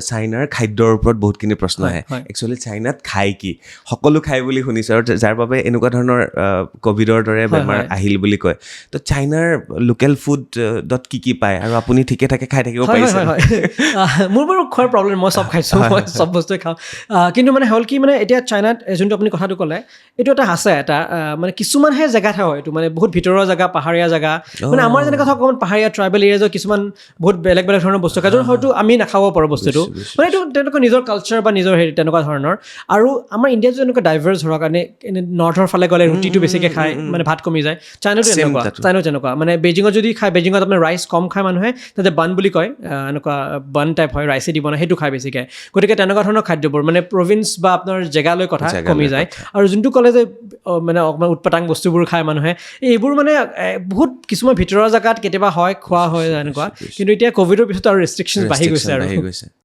চাইনাৰ খাদ্যৰ ওপৰত বহুতখিনি প্ৰশ্ন আহে একচুৱেলি চাইনাত খায় কি সকলো খায় বুলি শুনিছোঁ আৰু যাৰ বাবে এনেকুৱা ধৰণৰ ক'ভিডৰ দৰে বেমাৰ আহিল বুলি কয় তো চাইনাৰ লোকেল ফুডত কি পায় আৰু আপুনি ঠিকে থাকে খাই থাকিব পাৰিছে মোৰ বাৰু খোৱাৰ প্ৰব্লেম মই চব খাইছোঁ মই চব বস্তুৱে খাওঁ কিন্তু মানে হ'ল কি মানে এতিয়া চাইনাত যোনটো আপুনি কথাটো ক'লে এইটো এটা আছে এটা মানে কিছুমানহে জেগাত হয় এইটো মানে বহুত ভিতৰৰ জেগা পাহাৰীয়া জেগা মানে আমাৰ যেনেকৈ ধৰক অকণমান পাহাৰীয়া ট্ৰাইবেল এৰিয়াজৰ কিছুমান বহুত বেলেগ বেলেগ ধৰণৰ বস্তু খায় হয়তো আমি নাখাব পাৰোঁ বস্তুটো মানে এইটো তেওঁলোকৰ নিজৰ কালচাৰ বা নিজৰ হেৰি তেনেকুৱা ধৰণৰ আৰু আমাৰ ইণ্ডিয়াত যেনেকুৱা ডাইভাৰ্ছ হোৱাৰ কাৰণে নৰ্থৰ ফালে গ'লে ৰুটিটো বেছিকৈ খায় মানে ভাত কমি যায় চাইনাতো তেনেকুৱা মানে বেইজিঙত যদি খায় বেইজিঙত আপোনাৰ ৰাইচ কম খায় মানুহে তাতে বান বুলি কয় এনেকুৱা বান টাইপ হয় ৰাইচে দিব নহয় সেইটো খায় বেছিকৈ গতিকে তেনেকুৱা ধৰণৰ খাদ্যবোৰ মানে প্ৰভিন্স বা আপোনাৰ জেগালৈ কথা কমি যায় আৰু যোনটো ক'লে যে মানে অকণমান উৎপাতাং বস্তুবোৰ খায় মানুহে এইবোৰ মানে বহুত কিছুমান ভিতৰৰ জেগাত কেতিয়াবা হয় খোৱা হয় এনেকুৱা কিন্তু এতিয়া ক'ভিডৰ পিছত আৰু ৰেষ্ট্ৰিকশ্যন বাঢ়ি গৈছে আৰু